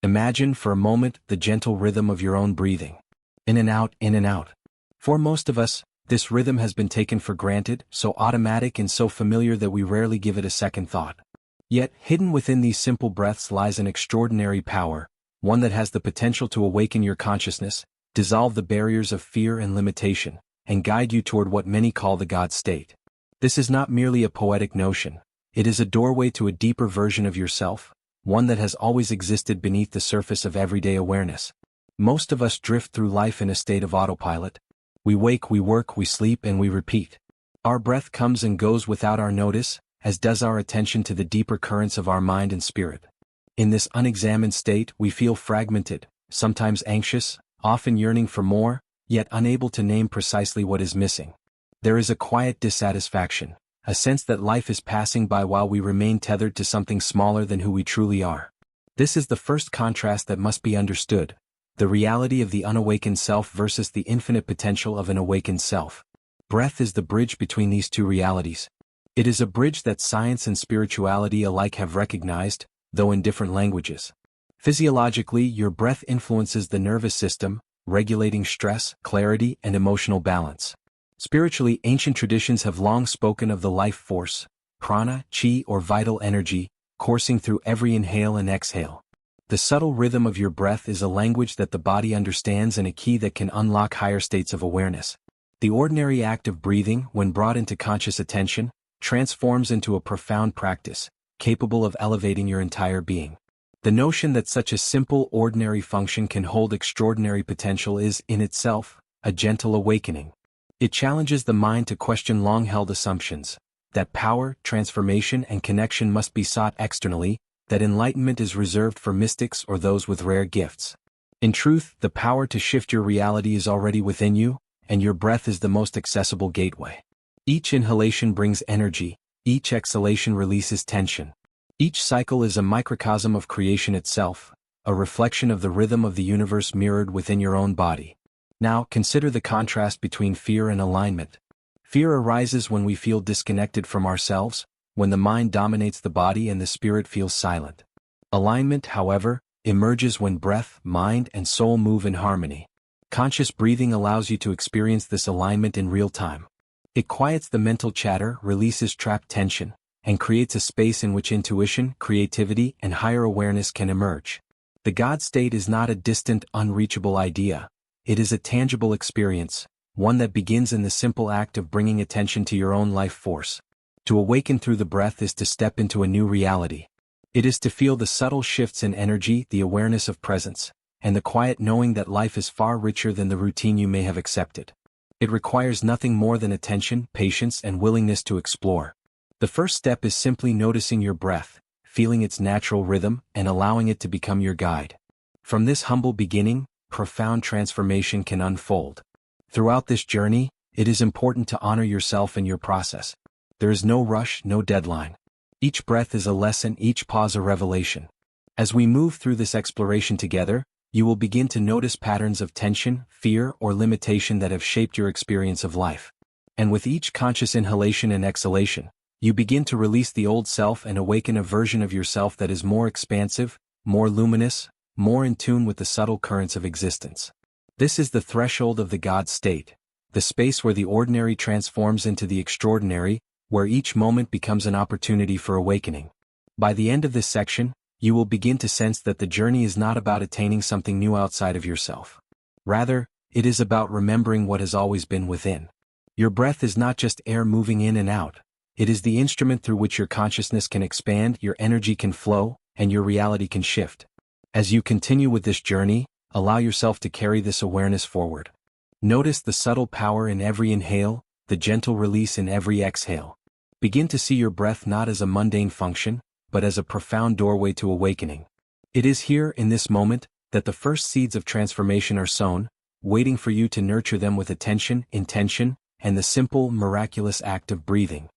Imagine for a moment the gentle rhythm of your own breathing. In and out, in and out. For most of us, this rhythm has been taken for granted, so automatic and so familiar that we rarely give it a second thought. Yet, hidden within these simple breaths lies an extraordinary power, one that has the potential to awaken your consciousness, dissolve the barriers of fear and limitation, and guide you toward what many call the God state. This is not merely a poetic notion. It is a doorway to a deeper version of yourself, one that has always existed beneath the surface of everyday awareness. Most of us drift through life in a state of autopilot. We wake, we work, we sleep, and we repeat. Our breath comes and goes without our notice, as does our attention to the deeper currents of our mind and spirit. In this unexamined state, we feel fragmented, sometimes anxious, often yearning for more, yet unable to name precisely what is missing. There is a quiet dissatisfaction, a sense that life is passing by while we remain tethered to something smaller than who we truly are. This is the first contrast that must be understood, the reality of the unawakened self versus the infinite potential of an awakened self. Breath is the bridge between these two realities. It is a bridge that science and spirituality alike have recognized, though in different languages. Physiologically, your breath influences the nervous system, regulating stress, clarity, and emotional balance. Spiritually, ancient traditions have long spoken of the life force, prana, chi, or vital energy, coursing through every inhale and exhale. The subtle rhythm of your breath is a language that the body understands and a key that can unlock higher states of awareness. The ordinary act of breathing, when brought into conscious attention, transforms into a profound practice, capable of elevating your entire being. The notion that such a simple, ordinary function can hold extraordinary potential is, in itself, a gentle awakening. It challenges the mind to question long-held assumptions, that power, transformation, and connection must be sought externally, that enlightenment is reserved for mystics or those with rare gifts. In truth, the power to shift your reality is already within you, and your breath is the most accessible gateway. Each inhalation brings energy, each exhalation releases tension. Each cycle is a microcosm of creation itself, a reflection of the rhythm of the universe mirrored within your own body. Now, consider the contrast between fear and alignment. Fear arises when we feel disconnected from ourselves, when the mind dominates the body and the spirit feels silent. Alignment, however, emerges when breath, mind, and soul move in harmony. Conscious breathing allows you to experience this alignment in real time. It quiets the mental chatter, releases trapped tension, and creates a space in which intuition, creativity, and higher awareness can emerge. The God state is not a distant, unreachable idea. It is a tangible experience, one that begins in the simple act of bringing attention to your own life force. To awaken through the breath is to step into a new reality. It is to feel the subtle shifts in energy, the awareness of presence, and the quiet knowing that life is far richer than the routine you may have accepted. It requires nothing more than attention, patience, and willingness to explore. The first step is simply noticing your breath, feeling its natural rhythm, and allowing it to become your guide. From this humble beginning, profound transformation can unfold. Throughout this journey, it is important to honor yourself and your process. There is no rush, no deadline. Each breath is a lesson, each pause a revelation. As we move through this exploration together, you will begin to notice patterns of tension, fear, or limitation that have shaped your experience of life. And with each conscious inhalation and exhalation, you begin to release the old self and awaken a version of yourself that is more expansive, more luminous, more in tune with the subtle currents of existence. This is the threshold of the God state, the space where the ordinary transforms into the extraordinary, where each moment becomes an opportunity for awakening. By the end of this section, you will begin to sense that the journey is not about attaining something new outside of yourself. Rather, it is about remembering what has always been within. Your breath is not just air moving in and out. It is the instrument through which your consciousness can expand, your energy can flow, and your reality can shift. As you continue with this journey, allow yourself to carry this awareness forward. Notice the subtle power in every inhale, the gentle release in every exhale. Begin to see your breath not as a mundane function, but as a profound doorway to awakening. It is here, in this moment, that the first seeds of transformation are sown, waiting for you to nurture them with attention, intention, and the simple, miraculous act of breathing.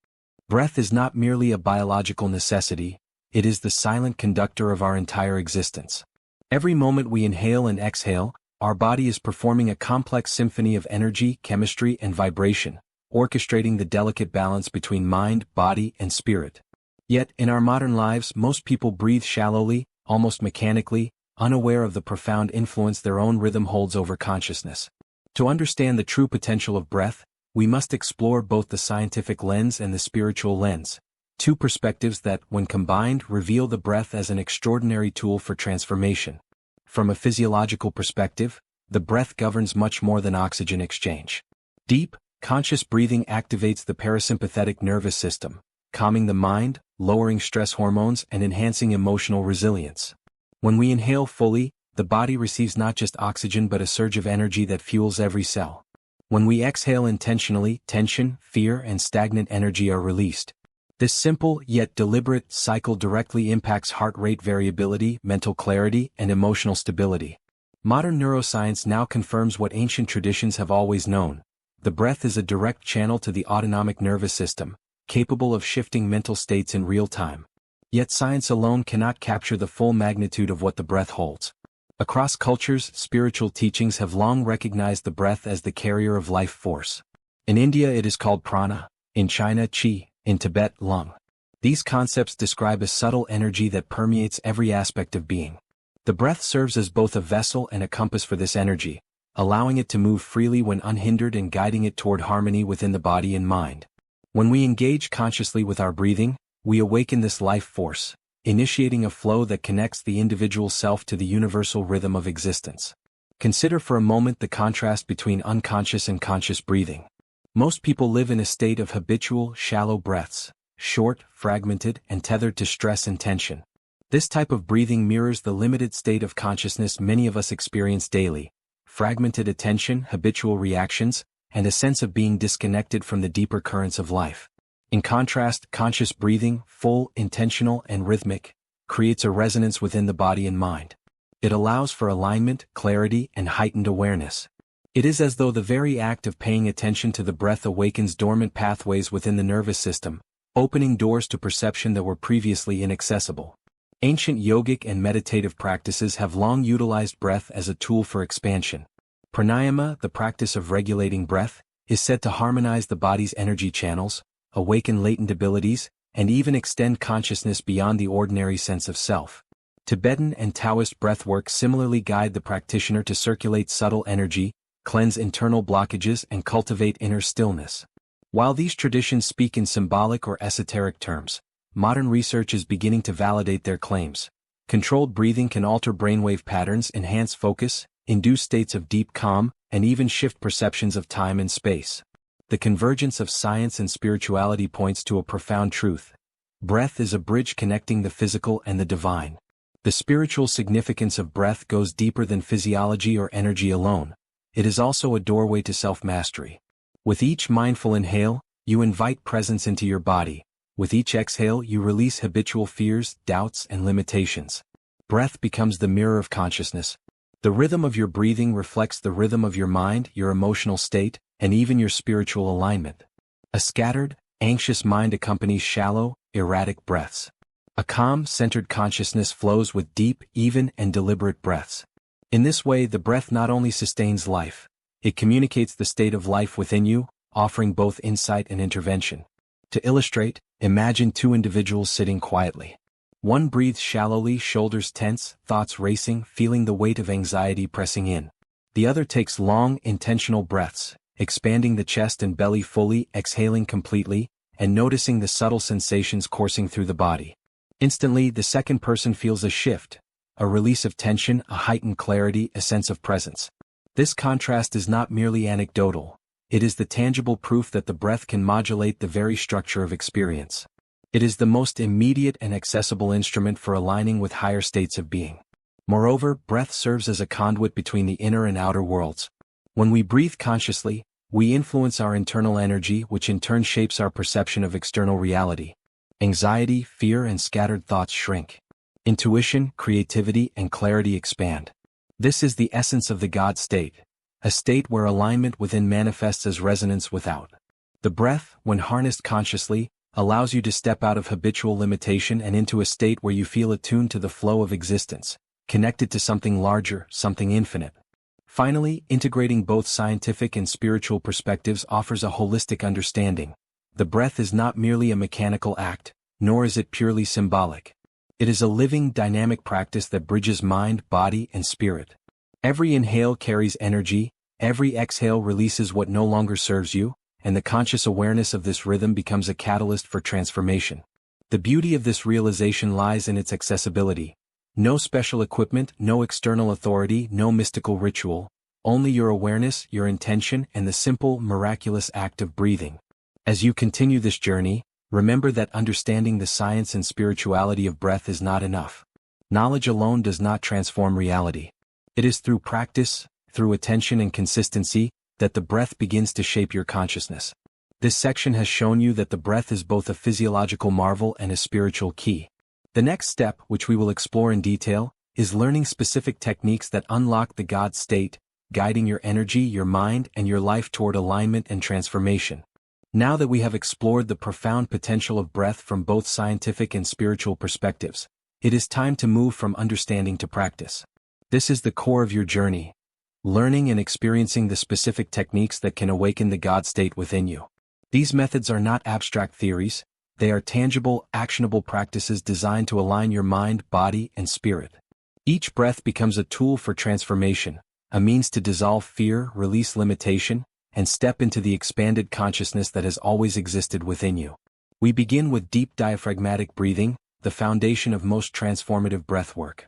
Breath is not merely a biological necessity, it is the silent conductor of our entire existence. Every moment we inhale and exhale, our body is performing a complex symphony of energy, chemistry, and vibration, orchestrating the delicate balance between mind, body, and spirit. Yet, in our modern lives, most people breathe shallowly, almost mechanically, unaware of the profound influence their own rhythm holds over consciousness. To understand the true potential of breath, we must explore both the scientific lens and the spiritual lens, two perspectives that, when combined, reveal the breath as an extraordinary tool for transformation. From a physiological perspective, the breath governs much more than oxygen exchange. Deep, conscious breathing activates the parasympathetic nervous system, calming the mind, lowering stress hormones, and enhancing emotional resilience. When we inhale fully, the body receives not just oxygen but a surge of energy that fuels every cell. When we exhale intentionally, tension, fear, and stagnant energy are released. This simple yet deliberate cycle directly impacts heart rate variability, mental clarity, and emotional stability. Modern neuroscience now confirms what ancient traditions have always known. The breath is a direct channel to the autonomic nervous system, capable of shifting mental states in real time. Yet science alone cannot capture the full magnitude of what the breath holds. Across cultures, spiritual teachings have long recognized the breath as the carrier of life force. In India it is called prana, in China qi, in Tibet lung. These concepts describe a subtle energy that permeates every aspect of being. The breath serves as both a vessel and a compass for this energy, allowing it to move freely when unhindered and guiding it toward harmony within the body and mind. When we engage consciously with our breathing, we awaken this life force, initiating a flow that connects the individual self to the universal rhythm of existence. Consider for a moment the contrast between unconscious and conscious breathing. Most people live in a state of habitual, shallow breaths, short, fragmented, and tethered to stress and tension. This type of breathing mirrors the limited state of consciousness many of us experience daily: fragmented attention, habitual reactions, and a sense of being disconnected from the deeper currents of life. In contrast, conscious breathing, full, intentional, and rhythmic, creates a resonance within the body and mind. It allows for alignment, clarity, and heightened awareness. It is as though the very act of paying attention to the breath awakens dormant pathways within the nervous system, opening doors to perception that were previously inaccessible. Ancient yogic and meditative practices have long utilized breath as a tool for expansion. Pranayama, the practice of regulating breath, is said to harmonize the body's energy channels, awaken latent abilities, and even extend consciousness beyond the ordinary sense of self. Tibetan and Taoist breathwork similarly guide the practitioner to circulate subtle energy, cleanse internal blockages, and cultivate inner stillness. While these traditions speak in symbolic or esoteric terms, modern research is beginning to validate their claims. Controlled breathing can alter brainwave patterns, enhance focus, induce states of deep calm, and even shift perceptions of time and space. The convergence of science and spirituality points to a profound truth. Breath is a bridge connecting the physical and the divine. The spiritual significance of breath goes deeper than physiology or energy alone. It is also a doorway to self-mastery. With each mindful inhale, you invite presence into your body. With each exhale, you release habitual fears, doubts, and limitations. Breath becomes the mirror of consciousness. The rhythm of your breathing reflects the rhythm of your mind, your emotional state, and even your spiritual alignment. A scattered, anxious mind accompanies shallow, erratic breaths. A calm, centered consciousness flows with deep, even, and deliberate breaths. In this way, the breath not only sustains life, it communicates the state of life within you, offering both insight and intervention. To illustrate, imagine two individuals sitting quietly. One breathes shallowly, shoulders tense, thoughts racing, feeling the weight of anxiety pressing in. The other takes long, intentional breaths, expanding the chest and belly fully, exhaling completely, and noticing the subtle sensations coursing through the body. Instantly, the second person feels a shift, a release of tension, a heightened clarity, a sense of presence. This contrast is not merely anecdotal. It is the tangible proof that the breath can modulate the very structure of experience. It is the most immediate and accessible instrument for aligning with higher states of being. Moreover, breath serves as a conduit between the inner and outer worlds. When we breathe consciously, we influence our internal energy, which in turn shapes our perception of external reality. Anxiety, fear, and scattered thoughts shrink. Intuition, creativity, and clarity expand. This is the essence of the God state, a state where alignment within manifests as resonance without. The breath, when harnessed consciously, allows you to step out of habitual limitation and into a state where you feel attuned to the flow of existence, connected to something larger, something infinite. Finally, integrating both scientific and spiritual perspectives offers a holistic understanding. The breath is not merely a mechanical act, nor is it purely symbolic. It is a living, dynamic practice that bridges mind, body, and spirit. Every inhale carries energy, every exhale releases what no longer serves you, and the conscious awareness of this rhythm becomes a catalyst for transformation. The beauty of this realization lies in its accessibility. No special equipment, no external authority, no mystical ritual, only your awareness, your intention, and the simple, miraculous act of breathing. As you continue this journey, remember that understanding the science and spirituality of breath is not enough. Knowledge alone does not transform reality. It is through practice, through attention and consistency, that the breath begins to shape your consciousness. This section has shown you that the breath is both a physiological marvel and a spiritual key. The next step, which we will explore in detail, is learning specific techniques that unlock the God state, guiding your energy, your mind, and your life toward alignment and transformation. Now that we have explored the profound potential of breath from both scientific and spiritual perspectives, it is time to move from understanding to practice. This is the core of your journey, learning and experiencing the specific techniques that can awaken the God state within you. These methods are not abstract theories, they are tangible, actionable practices designed to align your mind, body, and spirit. Each breath becomes a tool for transformation, a means to dissolve fear, release limitation, and step into the expanded consciousness that has always existed within you. We begin with deep diaphragmatic breathing, the foundation of most transformative breathwork.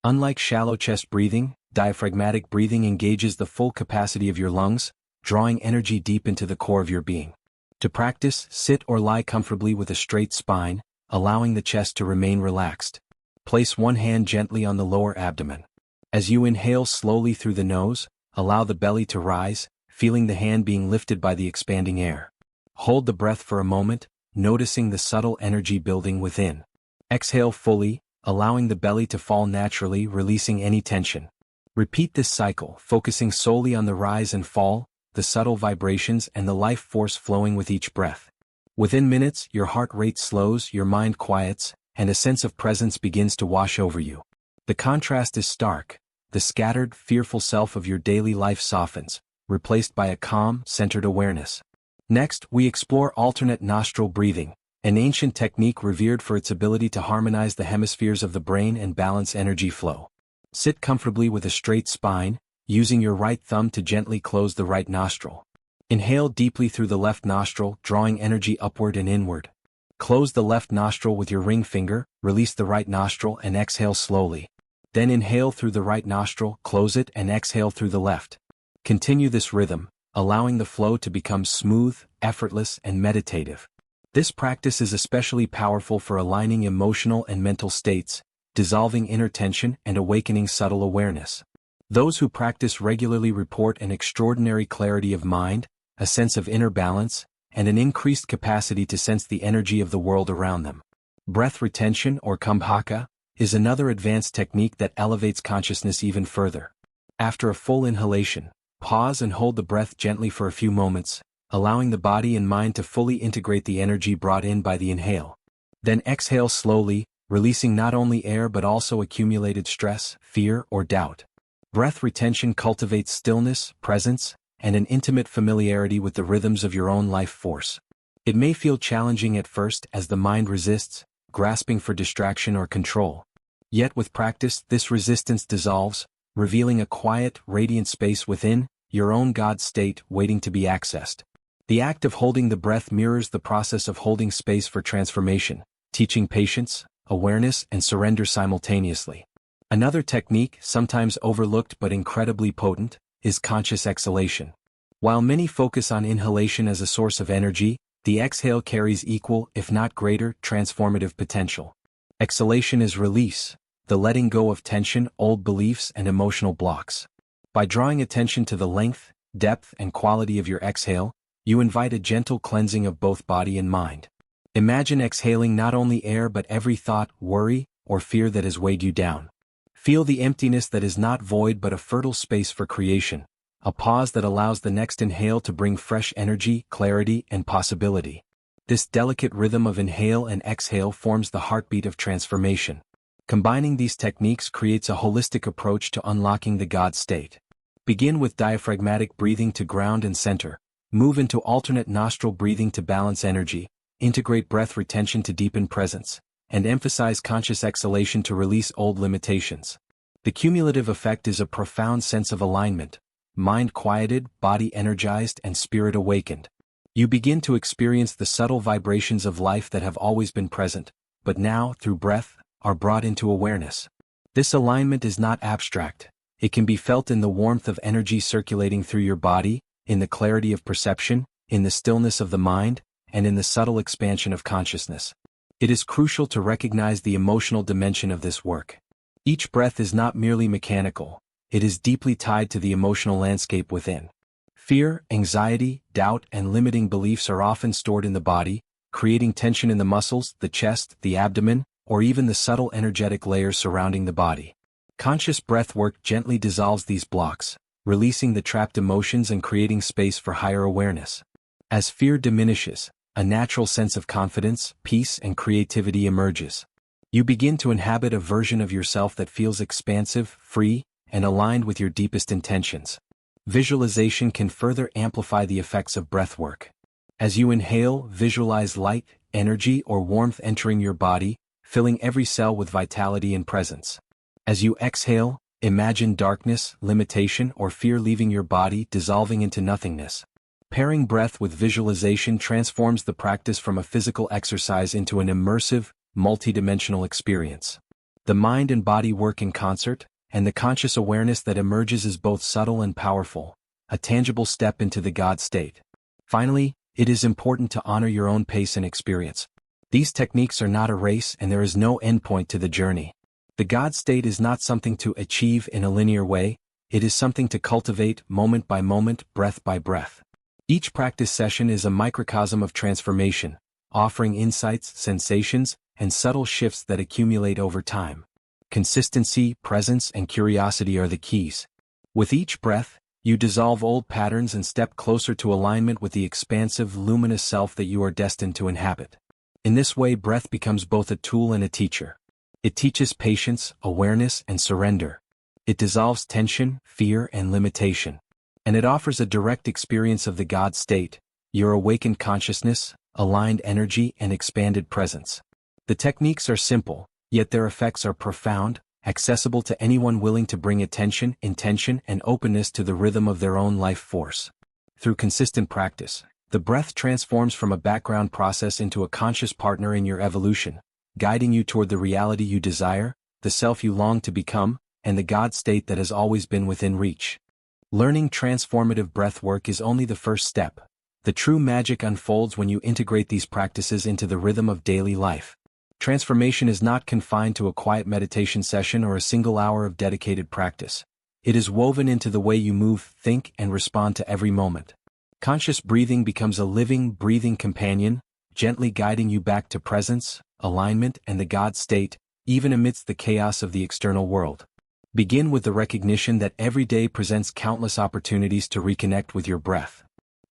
Unlike shallow chest breathing, diaphragmatic breathing engages the full capacity of your lungs, drawing energy deep into the core of your being. To practice, sit or lie comfortably with a straight spine, allowing the chest to remain relaxed. Place one hand gently on the lower abdomen. As you inhale slowly through the nose, allow the belly to rise, feeling the hand being lifted by the expanding air. Hold the breath for a moment, noticing the subtle energy building within. Exhale fully, allowing the belly to fall naturally, releasing any tension. Repeat this cycle, focusing solely on the rise and fall, the subtle vibrations and the life force flowing with each breath. Within minutes, your heart rate slows, your mind quiets, and a sense of presence begins to wash over you. The contrast is stark. The scattered, fearful self of your daily life softens, replaced by a calm, centered awareness. Next, we explore alternate nostril breathing, an ancient technique revered for its ability to harmonize the hemispheres of the brain and balance energy flow. Sit comfortably with a straight spine, using your right thumb to gently close the right nostril. Inhale deeply through the left nostril, drawing energy upward and inward. Close the left nostril with your ring finger, release the right nostril and exhale slowly. Then inhale through the right nostril, close it and exhale through the left. Continue this rhythm, allowing the flow to become smooth, effortless, and meditative. This practice is especially powerful for aligning emotional and mental states, dissolving inner tension and awakening subtle awareness. Those who practice regularly report an extraordinary clarity of mind, a sense of inner balance, and an increased capacity to sense the energy of the world around them. Breath retention, or kumbhaka, is another advanced technique that elevates consciousness even further. After a full inhalation, pause and hold the breath gently for a few moments, allowing the body and mind to fully integrate the energy brought in by the inhale. Then exhale slowly, releasing not only air but also accumulated stress, fear, or doubt. Breath retention cultivates stillness, presence, and an intimate familiarity with the rhythms of your own life force. It may feel challenging at first as the mind resists, grasping for distraction or control. Yet with practice, this resistance dissolves, revealing a quiet, radiant space within, your own God state waiting to be accessed. The act of holding the breath mirrors the process of holding space for transformation, teaching patience, awareness, and surrender simultaneously. Another technique, sometimes overlooked but incredibly potent, is conscious exhalation. While many focus on inhalation as a source of energy, the exhale carries equal, if not greater, transformative potential. Exhalation is release, the letting go of tension, old beliefs, and emotional blocks. By drawing attention to the length, depth, and quality of your exhale, you invite a gentle cleansing of both body and mind. Imagine exhaling not only air but every thought, worry, or fear that has weighed you down. Feel the emptiness that is not void but a fertile space for creation, a pause that allows the next inhale to bring fresh energy, clarity, and possibility. This delicate rhythm of inhale and exhale forms the heartbeat of transformation. Combining these techniques creates a holistic approach to unlocking the God state. Begin with diaphragmatic breathing to ground and center, move into alternate nostril breathing to balance energy, integrate breath retention to deepen presence, and emphasize conscious exhalation to release old limitations. The cumulative effect is a profound sense of alignment, mind quieted, body energized, and spirit awakened. You begin to experience the subtle vibrations of life that have always been present, but now, through breath, are brought into awareness. This alignment is not abstract. It can be felt in the warmth of energy circulating through your body, in the clarity of perception, in the stillness of the mind, and in the subtle expansion of consciousness. It is crucial to recognize the emotional dimension of this work. Each breath is not merely mechanical, it is deeply tied to the emotional landscape within. Fear, anxiety, doubt, and limiting beliefs are often stored in the body, creating tension in the muscles, the chest, the abdomen, or even the subtle energetic layers surrounding the body. Conscious breath work gently dissolves these blocks, releasing the trapped emotions and creating space for higher awareness. As fear diminishes, a natural sense of confidence, peace, and creativity emerges. You begin to inhabit a version of yourself that feels expansive, free, and aligned with your deepest intentions. Visualization can further amplify the effects of breath work. As you inhale, visualize light, energy, or warmth entering your body, filling every cell with vitality and presence. As you exhale, imagine darkness, limitation, or fear leaving your body, dissolving into nothingness. Pairing breath with visualization transforms the practice from a physical exercise into an immersive, multidimensional experience. The mind and body work in concert, and the conscious awareness that emerges is both subtle and powerful, a tangible step into the God state. Finally, it is important to honor your own pace and experience. These techniques are not a race, and there is no endpoint to the journey. The God state is not something to achieve in a linear way, it is something to cultivate moment by moment, breath by breath. Each practice session is a microcosm of transformation, offering insights, sensations, and subtle shifts that accumulate over time. Consistency, presence, and curiosity are the keys. With each breath, you dissolve old patterns and step closer to alignment with the expansive, luminous self that you are destined to inhabit. In this way, breath becomes both a tool and a teacher. It teaches patience, awareness, and surrender. It dissolves tension, fear, and limitation. And it offers a direct experience of the God state, your awakened consciousness, aligned energy, and expanded presence. The techniques are simple, yet their effects are profound, accessible to anyone willing to bring attention, intention, and openness to the rhythm of their own life force. Through consistent practice, the breath transforms from a background process into a conscious partner in your evolution, guiding you toward the reality you desire, the self you long to become, and the God state that has always been within reach. Learning transformative breath work is only the first step. The true magic unfolds when you integrate these practices into the rhythm of daily life. Transformation is not confined to a quiet meditation session or a single hour of dedicated practice. It is woven into the way you move, think, and respond to every moment. Conscious breathing becomes a living, breathing companion, gently guiding you back to presence, alignment, and the God state, even amidst the chaos of the external world. Begin with the recognition that every day presents countless opportunities to reconnect with your breath.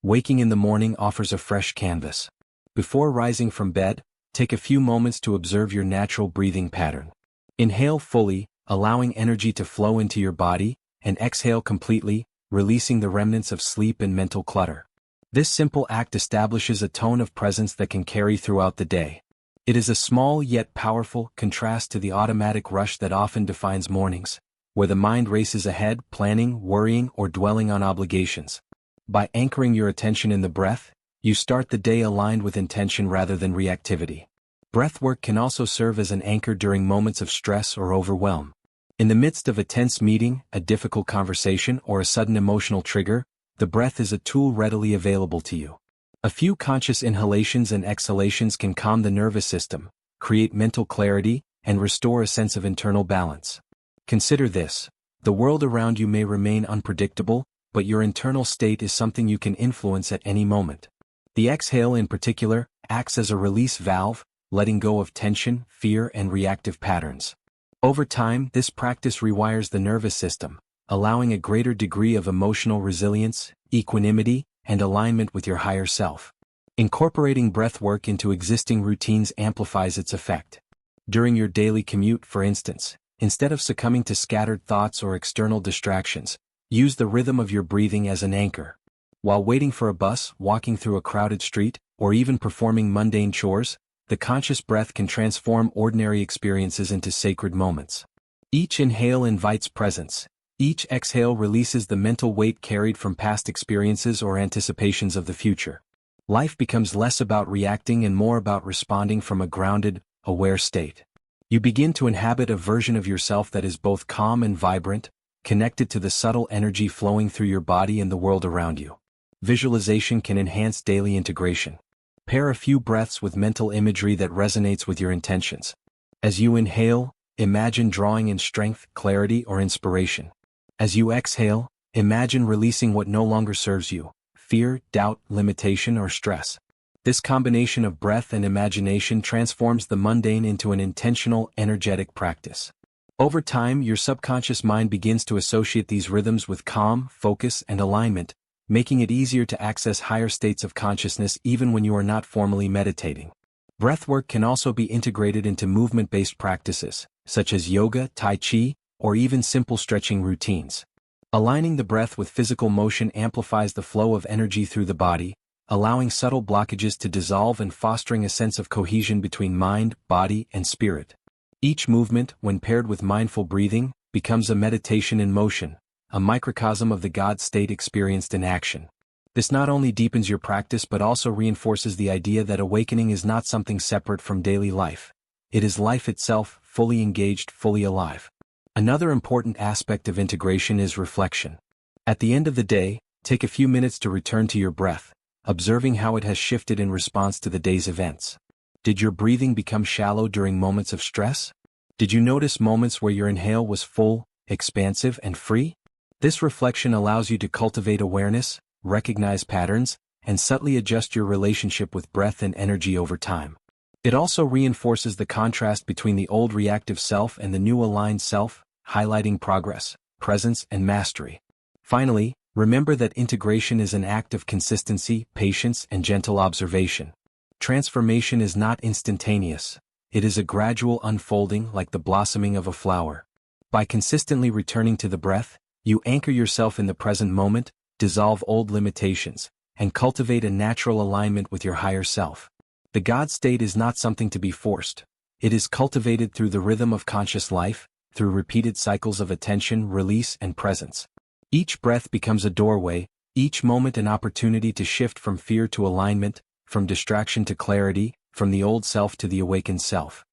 Waking in the morning offers a fresh canvas. Before rising from bed, take a few moments to observe your natural breathing pattern. Inhale fully, allowing energy to flow into your body, and exhale completely, releasing the remnants of sleep and mental clutter. This simple act establishes a tone of presence that can carry throughout the day. It is a small yet powerful contrast to the automatic rush that often defines mornings, where the mind races ahead, planning, worrying, or dwelling on obligations. By anchoring your attention in the breath, you start the day aligned with intention rather than reactivity. Breathwork can also serve as an anchor during moments of stress or overwhelm. In the midst of a tense meeting, a difficult conversation, or a sudden emotional trigger, the breath is a tool readily available to you. A few conscious inhalations and exhalations can calm the nervous system, create mental clarity, and restore a sense of internal balance. Consider this: the world around you may remain unpredictable, but your internal state is something you can influence at any moment. The exhale in particular acts as a release valve, letting go of tension, fear, and reactive patterns. Over time, this practice rewires the nervous system, allowing a greater degree of emotional resilience, equanimity, and alignment with your higher self. Incorporating breathwork into existing routines amplifies its effect. During your daily commute, for instance, instead of succumbing to scattered thoughts or external distractions, use the rhythm of your breathing as an anchor. While waiting for a bus, walking through a crowded street, or even performing mundane chores, the conscious breath can transform ordinary experiences into sacred moments. Each inhale invites presence. Each exhale releases the mental weight carried from past experiences or anticipations of the future. Life becomes less about reacting and more about responding from a grounded, aware state. You begin to inhabit a version of yourself that is both calm and vibrant, connected to the subtle energy flowing through your body and the world around you. Visualization can enhance daily integration. Pair a few breaths with mental imagery that resonates with your intentions. As you inhale, imagine drawing in strength, clarity, or inspiration. As you exhale, imagine releasing what no longer serves you: fear, doubt, limitation, or stress. This combination of breath and imagination transforms the mundane into an intentional, energetic practice. Over time, your subconscious mind begins to associate these rhythms with calm, focus, and alignment, making it easier to access higher states of consciousness even when you are not formally meditating. Breathwork can also be integrated into movement-based practices, such as yoga, tai chi, or even simple stretching routines. Aligning the breath with physical motion amplifies the flow of energy through the body, allowing subtle blockages to dissolve and fostering a sense of cohesion between mind, body, and spirit. Each movement, when paired with mindful breathing, becomes a meditation in motion, a microcosm of the God state experienced in action. This not only deepens your practice but also reinforces the idea that awakening is not something separate from daily life. It is life itself, fully engaged, fully alive. Another important aspect of integration is reflection. At the end of the day, take a few minutes to return to your breath, observing how it has shifted in response to the day's events. Did your breathing become shallow during moments of stress? Did you notice moments where your inhale was full, expansive, and free? This reflection allows you to cultivate awareness, recognize patterns, and subtly adjust your relationship with breath and energy over time. It also reinforces the contrast between the old reactive self and the new aligned self, highlighting progress, presence, and mastery. Finally, remember that integration is an act of consistency, patience, and gentle observation. Transformation is not instantaneous. It is a gradual unfolding like the blossoming of a flower. By consistently returning to the breath, you anchor yourself in the present moment, dissolve old limitations, and cultivate a natural alignment with your higher self. The God state is not something to be forced. It is cultivated through the rhythm of conscious life, through repeated cycles of attention, release, and presence. Each breath becomes a doorway, each moment an opportunity to shift from fear to alignment, from distraction to clarity, from the old self to the awakened self.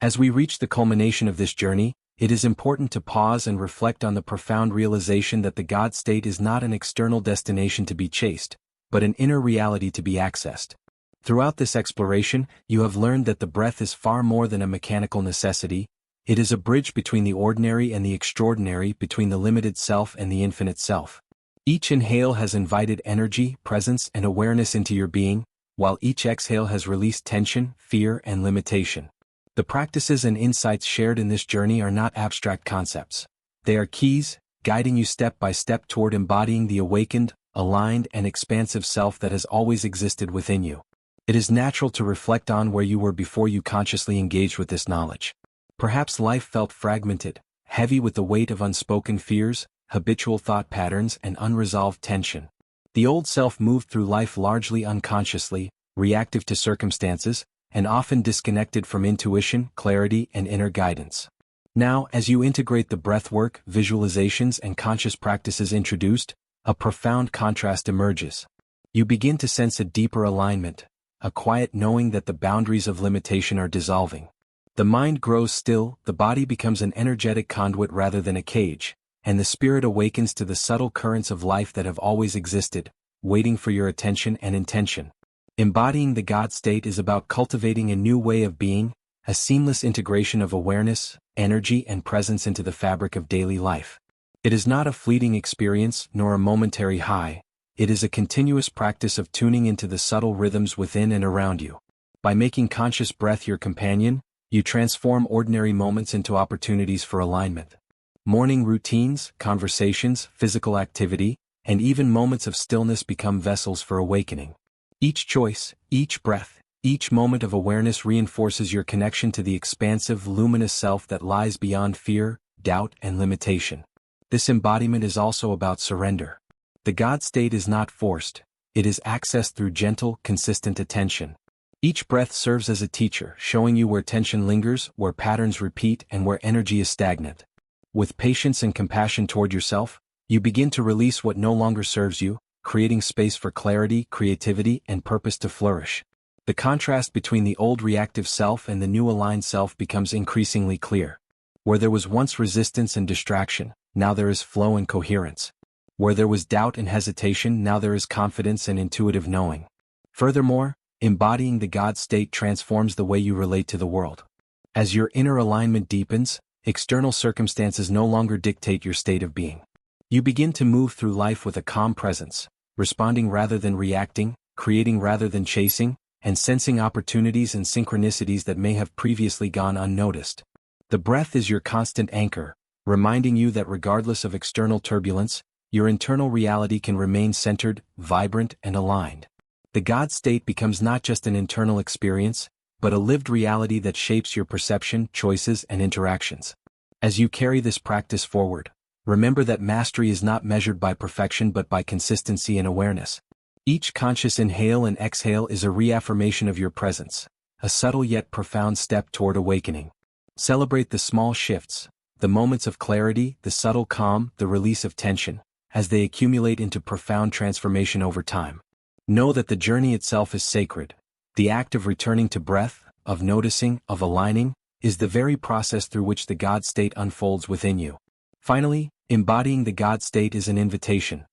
As we reach the culmination of this journey, it is important to pause and reflect on the profound realization that the God state is not an external destination to be chased, but an inner reality to be accessed. Throughout this exploration, you have learned that the breath is far more than a mechanical necessity. It is a bridge between the ordinary and the extraordinary, between the limited self and the infinite self. Each inhale has invited energy, presence, and awareness into your being, while each exhale has released tension, fear, and limitation. The practices and insights shared in this journey are not abstract concepts. They are keys, guiding you step by step toward embodying the awakened, aligned, and expansive self that has always existed within you. It is natural to reflect on where you were before you consciously engaged with this knowledge. Perhaps life felt fragmented, heavy with the weight of unspoken fears, habitual thought patterns, and unresolved tension. The old self moved through life largely unconsciously, reactive to circumstances, and often disconnected from intuition, clarity, and inner guidance. Now, as you integrate the breathwork, visualizations, and conscious practices introduced, a profound contrast emerges. You begin to sense a deeper alignment, a quiet knowing that the boundaries of limitation are dissolving. The mind grows still, the body becomes an energetic conduit rather than a cage, and the spirit awakens to the subtle currents of life that have always existed, waiting for your attention and intention. Embodying the God state is about cultivating a new way of being, a seamless integration of awareness, energy, and presence into the fabric of daily life. It is not a fleeting experience nor a momentary high. It is a continuous practice of tuning into the subtle rhythms within and around you. By making conscious breath your companion, you transform ordinary moments into opportunities for alignment. Morning routines, conversations, physical activity, and even moments of stillness become vessels for awakening. Each choice, each breath, each moment of awareness reinforces your connection to the expansive, luminous self that lies beyond fear, doubt, and limitation. This embodiment is also about surrender. The God state is not forced. It is accessed through gentle, consistent attention. Each breath serves as a teacher, showing you where tension lingers, where patterns repeat, and where energy is stagnant. With patience and compassion toward yourself, you begin to release what no longer serves you, creating space for clarity, creativity, and purpose to flourish. The contrast between the old reactive self and the new aligned self becomes increasingly clear. Where there was once resistance and distraction, now there is flow and coherence. Where there was doubt and hesitation, now there is confidence and intuitive knowing. Furthermore, embodying the God state transforms the way you relate to the world. As your inner alignment deepens, external circumstances no longer dictate your state of being. You begin to move through life with a calm presence, responding rather than reacting, creating rather than chasing, and sensing opportunities and synchronicities that may have previously gone unnoticed. The breath is your constant anchor, reminding you that regardless of external turbulence, your internal reality can remain centered, vibrant, and aligned. The God state becomes not just an internal experience, but a lived reality that shapes your perception, choices, and interactions. As you carry this practice forward, remember that mastery is not measured by perfection but by consistency and awareness. Each conscious inhale and exhale is a reaffirmation of your presence, a subtle yet profound step toward awakening. Celebrate the small shifts, the moments of clarity, the subtle calm, the release of tension, as they accumulate into profound transformation over time. Know that the journey itself is sacred. The act of returning to breath, of noticing, of aligning, is the very process through which the God state unfolds within you. Finally, embodying the God state is an invitation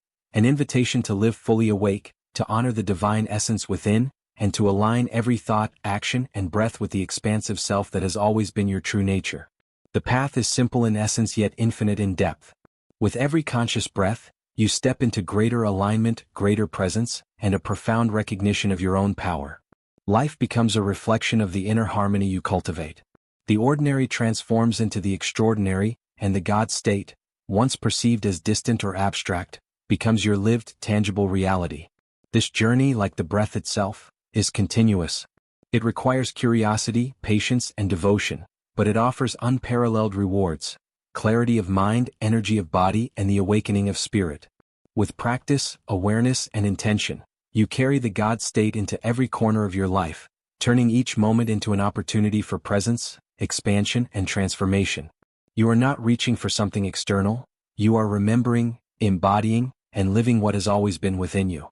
to live fully awake, to honor the divine essence within, and to align every thought, action, and breath with the expansive self that has always been your true nature. The path is simple in essence yet infinite in depth. With every conscious breath, you step into greater alignment, greater presence, and a profound recognition of your own power. Life becomes a reflection of the inner harmony you cultivate. The ordinary transforms into the extraordinary, and the God state, once perceived as distant or abstract, becomes your lived, tangible reality. This journey, like the breath itself, is continuous. It requires curiosity, patience, and devotion, but it offers unparalleled rewards: clarity of mind, energy of body, and the awakening of spirit. With practice, awareness, and intention, you carry the God state into every corner of your life, turning each moment into an opportunity for presence, expansion, and transformation. You are not reaching for something external, you are remembering, embodying, and living what has always been within you.